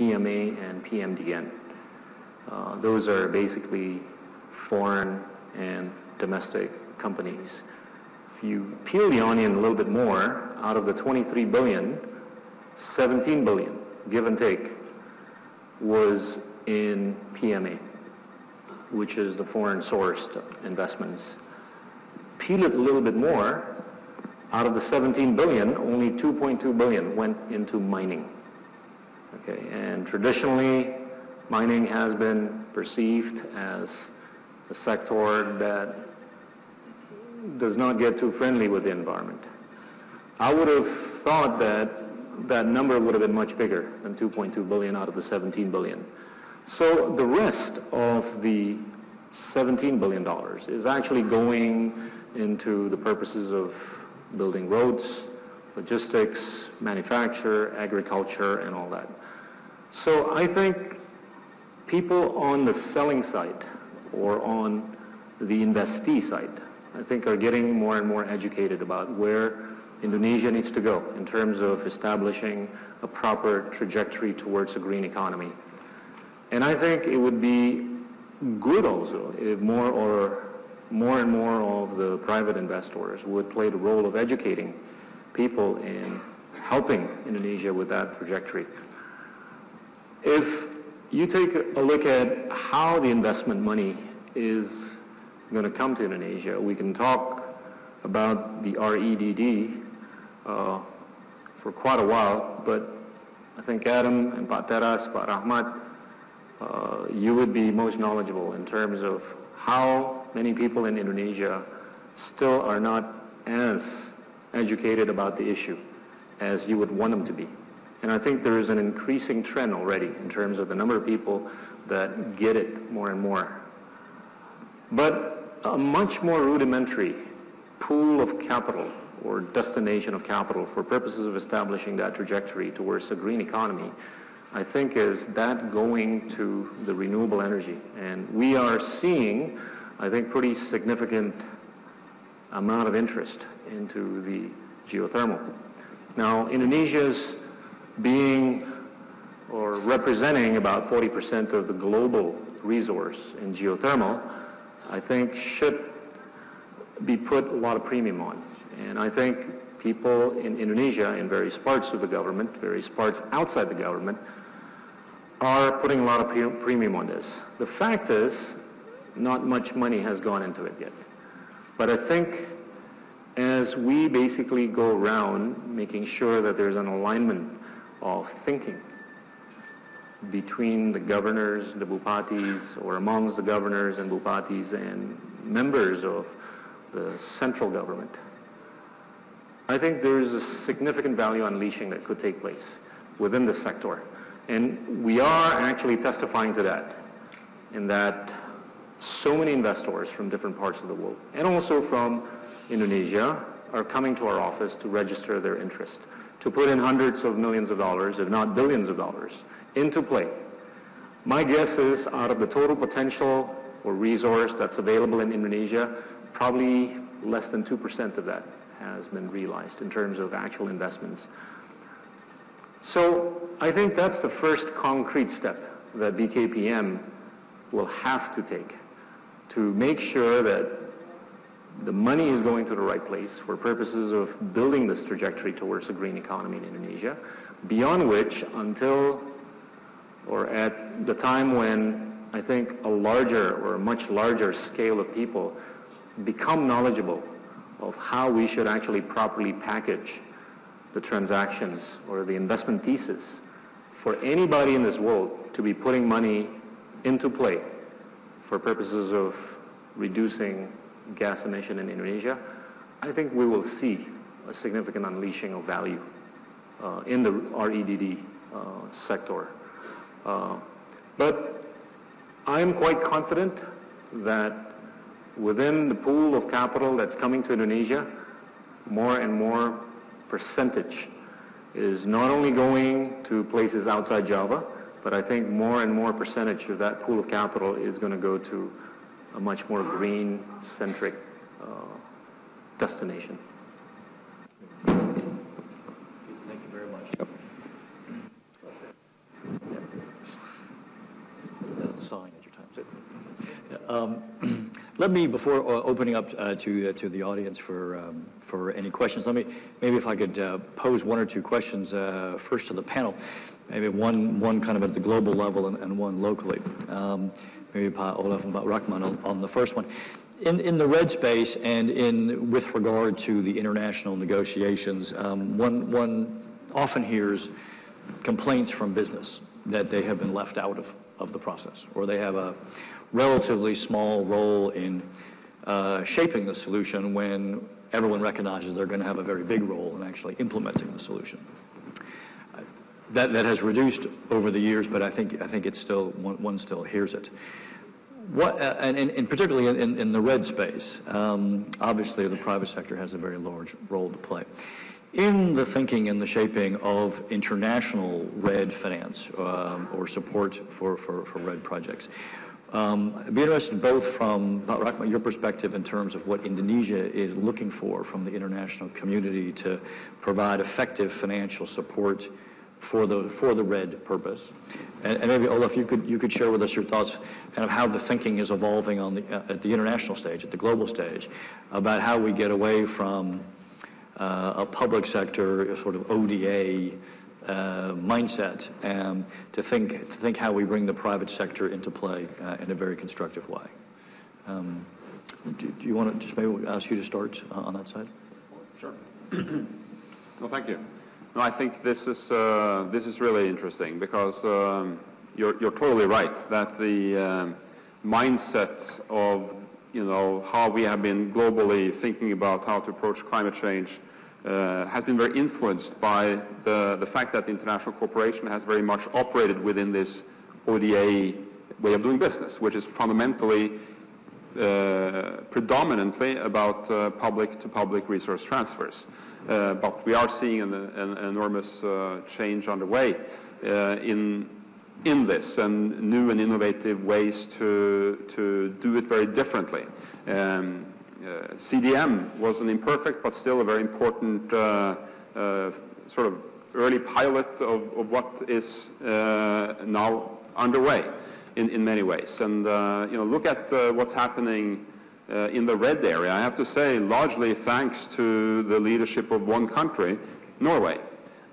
PMA and PMDN. Those are basically foreign and domestic companies. If you peel the onion a little bit more, out of the 23 billion, 17 billion, give and take, was in PMA, which is the foreign sourced investments. Peel it a little bit more, out of the 17 billion, only 2.2 billion went into mining. Okay, and traditionally, mining has been perceived as a sector that does not get too friendly with the environment. I would have thought that that number would have been much bigger than 2.2 billion out of the 17 billion. So the rest of the $17 billion is actually going into the purposes of building roads, logistics, manufacture, agriculture, and all that. So I think people on the selling side or on the investee side, I think are getting more and more educated about where Indonesia needs to go in terms of establishing a proper trajectory towards a green economy. And I think it would be good also if more and more of the private investors would play the role of educating people in helping Indonesia with that trajectory. If you take a look at how the investment money is going to come to Indonesia, we can talk about the REDD for quite a while, but I think Adam and Pak Teras, Pak Rahmat, you would be most knowledgeable in terms of how many people in Indonesia still are not as educated about the issue as you would want them to be. And I think there is an increasing trend already in terms of the number of people that get it more and more. But a much more rudimentary pool of capital or destination of capital for purposes of establishing that trajectory towards a green economy, I think is that going to the renewable energy. And we are seeing, I think, pretty significant amount of interest into the geothermal. Now, Indonesia's being or representing about 40% of the global resource in geothermal, I think should be put a lot of premium on. And I think people in Indonesia, in various parts of the government, various parts outside the government, are putting a lot of premium on this. The fact is, not much money has gone into it yet. But I think as we basically go around making sure that there's an alignment of thinking between the governors, the bupatis, or amongst the governors and bupatis and members of the central government, I think there is a significant value unleashing that could take place within the sector. And we are actually testifying to that, in that so many investors from different parts of the world, and also from Indonesia, are coming to our office to register their interest, to put in hundreds of millions of dollars, if not billions of dollars, into play. My guess is out of the total potential or resource that's available in Indonesia, probably less than 2% of that has been realized in terms of actual investments. So I think that's the first concrete step that BKPM will have to take to make sure that the money is going to the right place for purposes of building this trajectory towards a green economy in Indonesia, beyond which, until or at the time when I think a larger or a much larger scale of people become knowledgeable of how we should actually properly package the transactions or the investment thesis for anybody in this world to be putting money into play for purposes of reducing gas emission in Indonesia, I think we will see a significant unleashing of value in the REDD sector. But I'm quite confident that within the pool of capital that's coming to Indonesia, more and more percentage is not only going to places outside Java, but I think more and more percentage of that pool of capital is going to go to a much more green-centric destination. Thank you very much. Yep. sign at your time. Let me, before opening up to the audience for any questions, maybe if I could pose one or two questions first to the panel, maybe one kind of at the global level and one locally. Maybe Pa Olaf and Pa Rahman on the first one. In the red space and with regard to the international negotiations, one often hears complaints from business that they have been left out of the process, or they have a relatively small role in shaping the solution when everyone recognizes they're going to have a very big role in actually implementing the solution. That has reduced over the years, but I think it's still one still hears it. And particularly in the red space, obviously the private sector has a very large role to play. In the thinking and the shaping of international red finance or support for red projects, I'd be interested both from, Rahman, your perspective in terms of what Indonesia is looking for from the international community to provide effective financial support for the red purpose, and maybe Olaf, you could share with us your thoughts, kind of how the thinking is evolving at the international stage, at the global stage, about how we get away from a public sector sort of ODA mindset, to think how we bring the private sector into play in a very constructive way. Do you want to just maybe ask you to start on that side? Sure. No, thank you. No, I think this is really interesting because you're totally right that the mindset of how we have been globally thinking about how to approach climate change has been very influenced by the fact that international cooperation has very much operated within this ODA way of doing business, which is fundamentally predominantly about public-to-public resource transfers. But we are seeing an enormous change underway in this, and new and innovative ways to do it very differently. CDM was an imperfect but still a very important sort of early pilot of what is now underway in many ways. And look at what's happening in the red area. I have to say, largely thanks to the leadership of one country, Norway.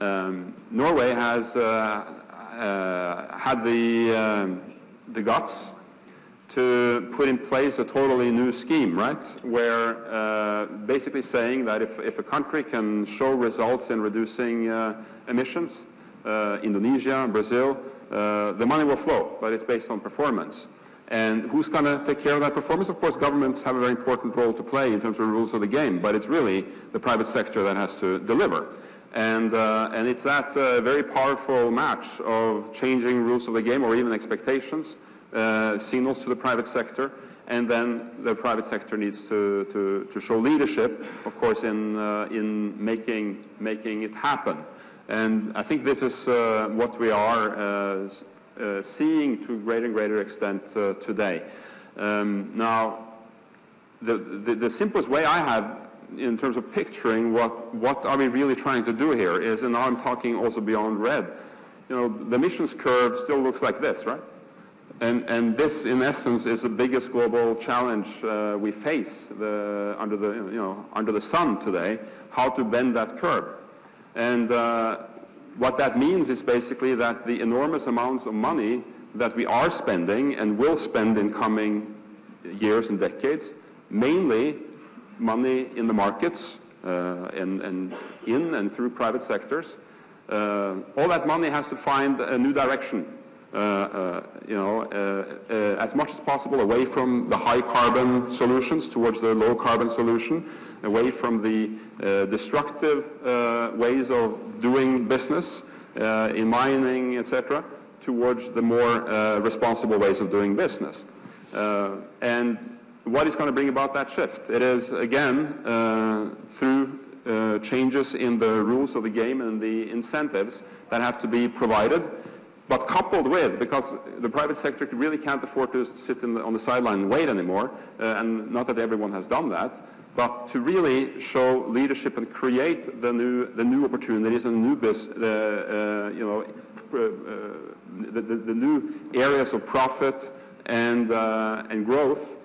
Norway has had the guts to put in place a totally new scheme, right? Where basically saying that if a country can show results in reducing emissions, Indonesia, Brazil, the money will flow, but it's based on performance. And who's going to take care of that performance? Of course, governments have a very important role to play in terms of the rules of the game, but it's really the private sector that has to deliver. And it's that very powerful match of changing rules of the game or even expectations, signals to the private sector, and then the private sector needs to show leadership, of course, in making it happen. And I think this is what we are seeing to greater and greater extent today. Now, the simplest way I have in terms of picturing what are we really trying to do here is, and now I'm talking also beyond red, the emissions curve still looks like this, right? And this, in essence, is the biggest global challenge we face under the sun today, how to bend that curve. And what that means is basically that the enormous amounts of money that we are spending and will spend in coming years and decades, mainly money in the markets and in and through private sectors, all that money has to find a new direction, as much as possible away from the high carbon solutions towards the low carbon solution, away from the destructive ways of doing business in mining, etc., towards the more responsible ways of doing business. And what is going to bring about that shift? It is, again, through changes in the rules of the game and the incentives that have to be provided, but coupled with, because the private sector really can't afford to sit on the sideline and wait anymore, and not that everyone has done that, but to really show leadership and create the new opportunities and new the new areas of profit and growth